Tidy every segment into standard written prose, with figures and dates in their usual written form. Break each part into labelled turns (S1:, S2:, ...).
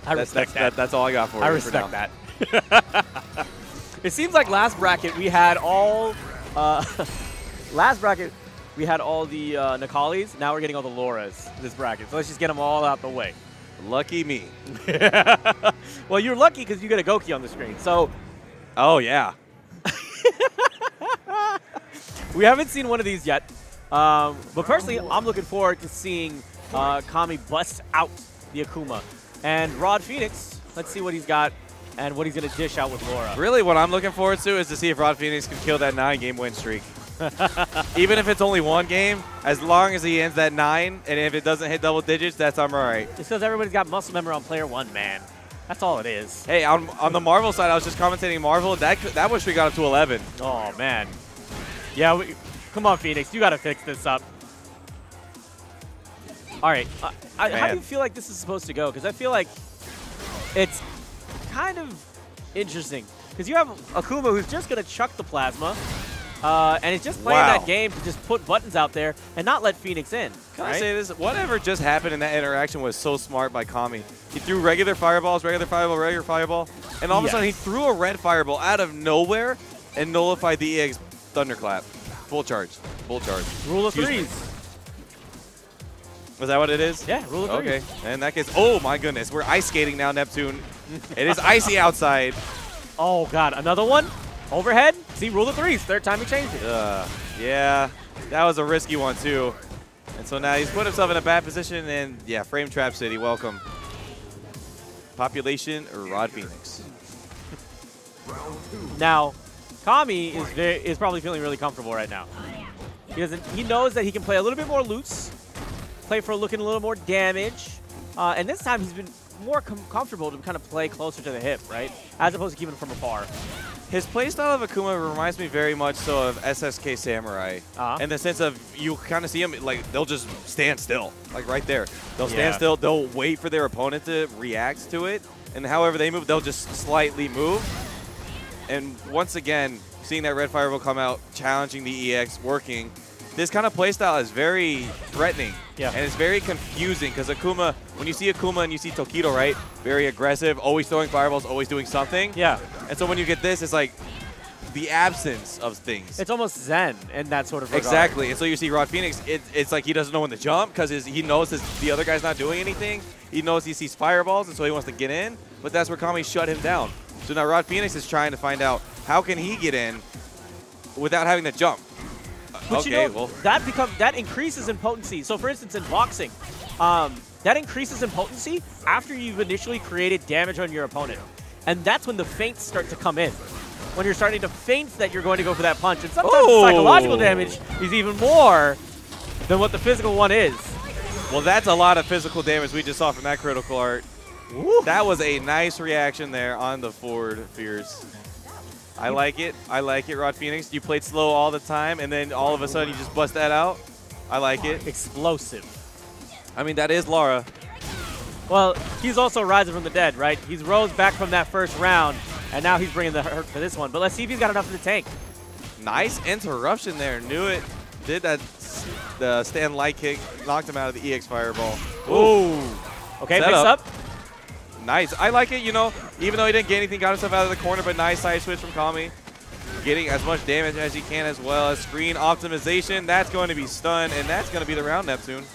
S1: I respect that.
S2: That's all I got for you.
S1: I respect that. It seems like last bracket we had all last bracket we had all the Nakalis. Now we're getting all the Lauras this bracket. So let's just get them all out the way.
S2: Lucky me.
S1: Well, you're lucky because you get a Goki on the screen. So,
S2: oh yeah.
S1: We haven't seen one of these yet. But personally, I'm looking forward to seeing Kami bust out the Akuma. And RodPhoenix, let's see what he's got and what he's going to dish out with Laura.
S2: Really, what I'm looking forward to is to see if RodPhoenix can kill that 9-game win streak. Even if it's only one game, as long as he ends that 9, and if it doesn't hit double digits, I'm all right.
S1: It's because everybody's got muscle memory on player 1, man. That's all it is.
S2: Hey, on the Marvel side, I was just commentating Marvel. That win streak got up to 11.
S1: Oh, man. Yeah, come on, Phoenix. You got to fix this up. All right. How do you feel like this is supposed to go? Because I feel like it's kind of interesting. Because you have Akuma who's just going to chuck the plasma. And it's just playing that game to just put buttons out there and not let Phoenix in.
S2: Can I say this? Whatever just happened in that interaction was so smart by Kami. He threw regular fireballs, regular fireball, and all of a sudden he threw a red fireball out of nowhere and nullified the EX Thunderclap. Full charge. Full charge.
S1: Rule of threes.
S2: Was that what it is?
S1: Yeah, rule of threes.
S2: Okay. And that gets, oh my goodness, we're ice skating now, Neptune. It is icy outside.
S1: Oh, God. Another one? Overhead? See, rule of threes. Third time he changed it.
S2: Yeah, that was a risky one, too. And so now he's put himself in a bad position, and yeah, Frame Trap City, welcome. Population or RodPhoenix.
S1: Now, Kami is probably feeling really comfortable right now. He knows that he can play a little bit more loose, play for looking a little more damage, and this time he's been more comfortable to kind of play closer to the hip, right? As opposed to keeping it from afar.
S2: His playstyle of Akuma reminds me very much so of SSK Samurai, in the sense of you kind of see them, like, they'll just stand still, like right there. They'll stand still, they'll wait for their opponent to react to it, and however they move, they'll just slightly move. And once again, seeing that red fireball come out, challenging the EX, working, this kind of playstyle is very threatening.
S1: Yeah.
S2: And it's very confusing because Akuma, when you see Akuma and you see Tokido, right? Very aggressive, always throwing fireballs, always doing something.
S1: Yeah.
S2: And so when you get this, it's like the absence of things.
S1: It's almost zen in that sort of regard.
S2: Exactly. And so you see RodPhoenix, it's like he doesn't know when to jump because he knows the other guy's not doing anything. He knows he sees fireballs, and so he wants to get in. But that's where Kami shut him down. So now RodPhoenix is trying to find out how can he get in without having to jump.
S1: But that increases in potency. So for instance, in boxing, that increases in potency after you've initially created damage on your opponent. And that's when the feints start to come in. When you're starting to feint that you're going to go for that punch. And sometimes the psychological damage is even more than what the physical one is.
S2: Well, that's a lot of physical damage we just saw from that critical art.
S1: Woo.
S2: That was a nice reaction there on the forward Fierce. I like it. I like it, RodPhoenix. You played slow all the time, and then all of a sudden you just bust that out. I like it.
S1: Explosive.
S2: I mean, that is Lara.
S1: Well, he's also rising from the dead, right? He's rose back from that first round, and now he's bringing the hurt for this one. But let's see if he's got enough in the tank.
S2: Nice interruption there. Knew it. Did that the stand light kick. Knocked him out of the EX Fireball.
S1: Ooh. Okay, mix up.
S2: Nice. I like it, you know, even though he didn't get anything, got himself out of the corner, but nice side switch from Kami. Getting as much damage as he can as well as screen optimization. That's going to be stun, and that's going to be the round, Neptune.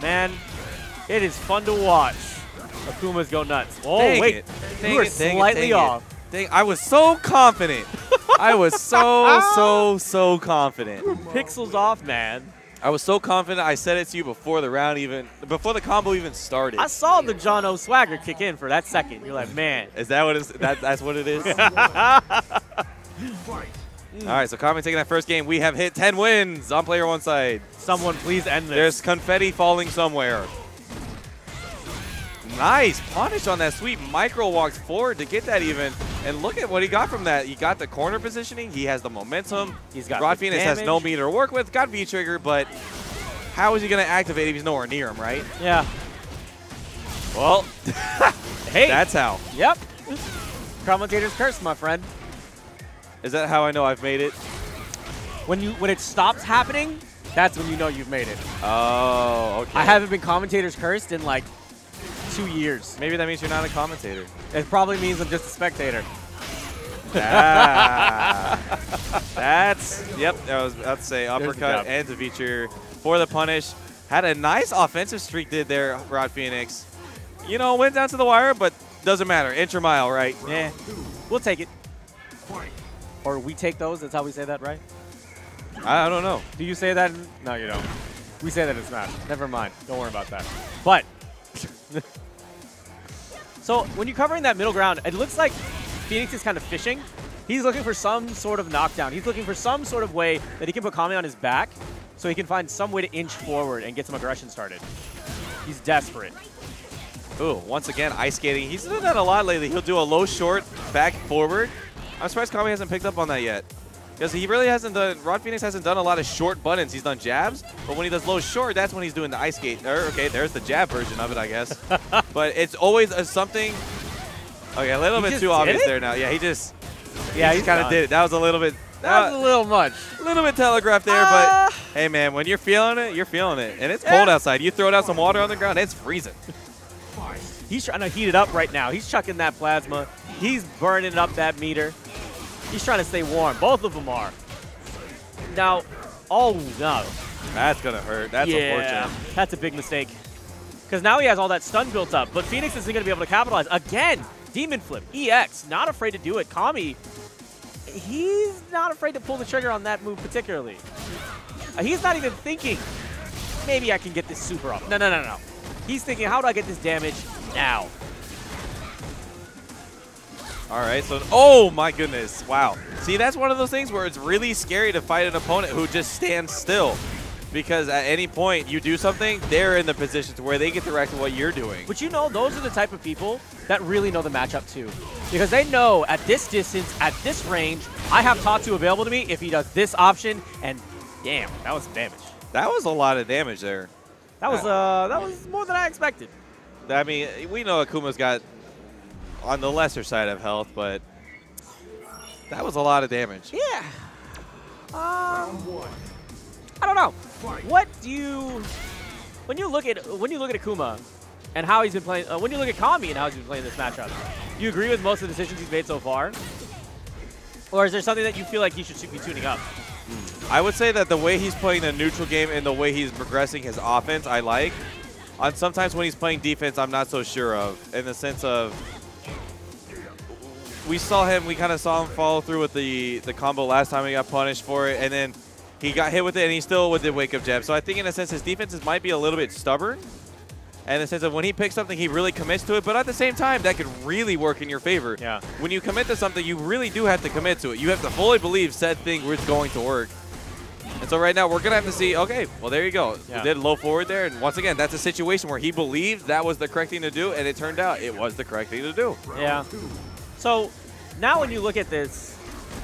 S1: Man, it is fun to watch. Akumas go nuts. Oh,
S2: dang
S1: wait.
S2: It.
S1: You were slightly off.
S2: Dang, I was so confident. I was so confident.
S1: Pixels off, man.
S2: I was so confident. I said it to you before the round before the combo even started.
S1: I saw the John O swagger kick in for that second. You're like, man.
S2: Is that what it is? That's what it is? All right, so Kami taking that first game. We have hit 10 wins on player one side.
S1: Someone please end this.
S2: There's confetti falling somewhere. Nice punish on that sweet micro walks forward to get that even. And look at what he got from that. He got the corner positioning. He has the momentum.
S1: He's got
S2: RodPhoenix has no meter to work with. Got V-trigger, but how is he going to activate if he's nowhere near him, right?
S1: Yeah.
S2: Well,
S1: hey.
S2: That's how.
S1: Yep. Commentator's curse, my friend.
S2: Is that how I know I've made it?
S1: When it stops happening, that's when you know you've made it.
S2: Oh, okay.
S1: I haven't been commentator's cursed in like 2 years.
S2: Maybe that means you're not a commentator.
S1: It probably means I'm just a spectator.
S2: That's, yep, I was about to say uppercut and to feature for the punish. Had a nice offensive streak there, RodPhoenix. You know, went down to the wire, but doesn't matter. Inch or mile, right?
S1: Yeah, we'll take it. Or we take those, that's how we say that, right?
S2: I don't know.
S1: Do you say that? No, you don't. We say that in Smash. Never mind. Don't worry about that. But, so when you're covering that middle ground, it looks like Phoenix is kind of fishing. He's looking for some sort of knockdown. He's looking for some sort of way that he can put Kami on his back so he can find some way to inch forward and get some aggression started. He's desperate.
S2: Ooh, once again, ice skating. He's done that a lot lately. He'll do a low short, back forward. I'm surprised Kami hasn't picked up on that yet. Because he really hasn't done, RodPhoenix hasn't done a lot of short buttons. He's done jabs, but when he does low short, that's when he's doing the ice skate. Okay, there's the jab version of it, I guess. But it's always something, okay, a little bit too obvious there now. Yeah, he just kind of did it. That was a little bit.
S1: That was a little much.
S2: A little bit telegraphed there, but hey, man, when you're feeling it, you're feeling it. And it's cold outside. You throw down some water on the ground, it's freezing.
S1: He's trying to heat it up right now. He's chucking that plasma. He's burning up that meter. He's trying to stay warm. Both of them are. Now, oh no.
S2: That's going to hurt. That's unfortunate.
S1: That's a big mistake. Because now he has all that stun built up. But Phoenix isn't going to be able to capitalize. Again, Demon Flip, EX, not afraid to do it. Kami, he's not afraid to pull the trigger on that move particularly. He's not even thinking, maybe I can get this super off. No. He's thinking, how do I get this damage now?
S2: All right, so, oh my goodness, wow. See, that's one of those things where it's really scary to fight an opponent who just stands still. Because at any point you do something, they're in the position to where they get to react to what you're doing.
S1: But you know, those are the type of people that really know the matchup too. Because they know at this distance, at this range, I have Tatsu available to me if he does this option, and damn, that was some damage.
S2: That was a lot of damage there.
S1: That was more than I expected.
S2: I mean, we know Akuma's got on the lesser side of health, but that was a lot of damage.
S1: Yeah. I don't know. What do you, when you look at Akuma and how he's been playing, when you look at Kami and how he's been playing this matchup, do you agree with most of the decisions he's made so far? Or is there something that you feel like he should be tuning up?
S2: I would say that the way he's playing the neutral game and the way he's progressing his offense, I like. On sometimes when he's playing defense, I'm not so sure of, in the sense of, we kind of saw him follow through with the combo last time he got punished for it, and then he got hit with it, and he still with the wake-up jab. So I think in a sense his defenses might be a little bit stubborn, and in the sense of when he picks something, he really commits to it, but at the same time, that could really work in your favor.
S1: Yeah.
S2: When you commit to something, you really do have to commit to it. You have to fully believe said thing was going to work. And so right now, we're going to have to see, okay, well, there you go. Yeah. We did low forward there, and once again, that's a situation where he believed that was the correct thing to do, and it turned out it was the correct thing to do.
S1: Yeah. So now when you look at this,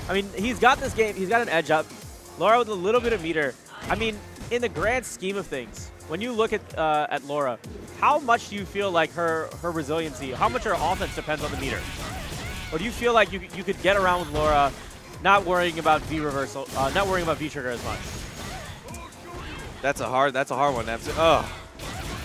S1: I mean, he's got this game, he's got an edge up. Laura with a little bit of meter. I mean, in the grand scheme of things, when you look at Laura, how much do you feel like her resiliency, how much her offense depends on the meter? Or do you feel like you could get around with Laura not worrying about V reversal, not worrying about V trigger as much?
S2: That's a hard one.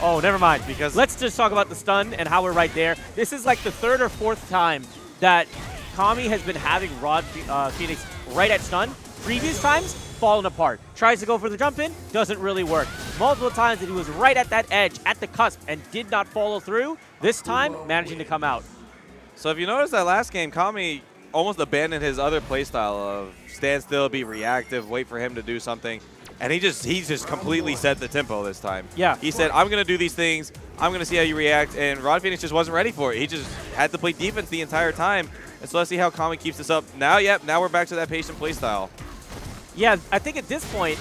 S1: Oh, never mind. Because let's just talk about the stun and how we're right there. This is like the third or fourth time that Kami has been having RodPhoenix right at stun. Previous times, falling apart. Tries to go for the jump in, doesn't really work. Multiple times that he was right at that edge, at the cusp, and did not follow through. This time, managing to come out.
S2: So if you notice that last game, Kami almost abandoned his other playstyle of stand still, be reactive, wait for him to do something. And he just completely set the tempo this time.
S1: Yeah.
S2: He said, I'm going to do these things. I'm going to see how you react. And RodPhoenix just wasn't ready for it. He just had to play defense the entire time. And so let's see how Kami keeps this up. Now, now we're back to that patient playstyle.
S1: Yeah, I think at this point,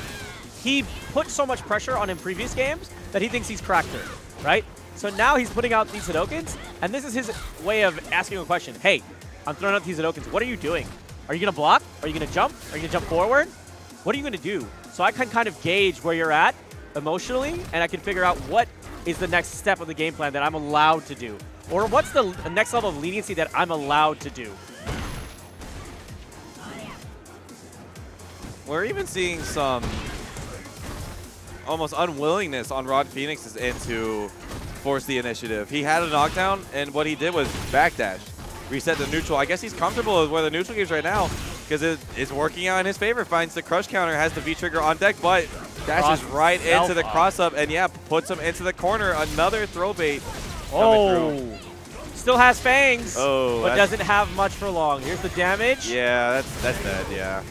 S1: he put so much pressure on in previous games that he thinks he's cracked her, right? So now he's putting out these Hadokens, and this is his way of asking a question. Hey, I'm throwing out these Hadokens. What are you doing? Are you going to block? Are you going to jump? Are you going to jump forward? What are you going to do? So I can kind of gauge where you're at emotionally, and I can figure out what is the next step of the game plan that I'm allowed to do. Or what's the next level of leniency that I'm allowed to do.
S2: We're even seeing some almost unwillingness on RodPhoenix's end to force the initiative. He had a knockdown, and what he did was backdash, reset the neutral. I guess he's comfortable with where the neutral is right now because it's working out in his favor. Finds the crush counter, has the V-trigger on deck, but dashes right into the cross-up, and yeah, puts him into the corner. Another throw bait coming through.
S1: Still has fangs, but doesn't have much for long. Here's the damage.
S2: Yeah, that's dead, yeah.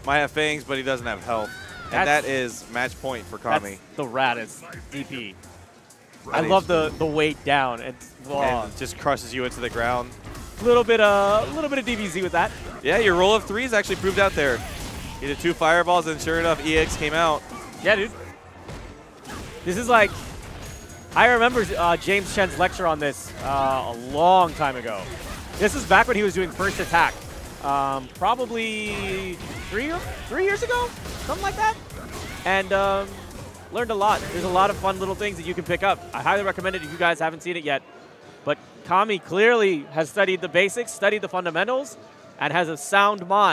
S2: Might have fangs, but he doesn't have health. And that is match point for Kami.
S1: That's the raddest DP. I love the weight down and
S2: just crushes you into the ground.
S1: Little bit of DBZ with that.
S2: Yeah, your roll of threes actually proved out there. He did 2 fireballs, and sure enough, EX came out.
S1: Yeah, dude. This is like, I remember James Chen's lecture on this a long time ago. This is back when he was doing First Attack. Probably 3 years ago, something like that. And learned a lot. There's a lot of fun little things that you can pick up. I highly recommend it if you guys haven't seen it yet. But Kami clearly has studied the basics, studied the fundamentals, and has a sound mind.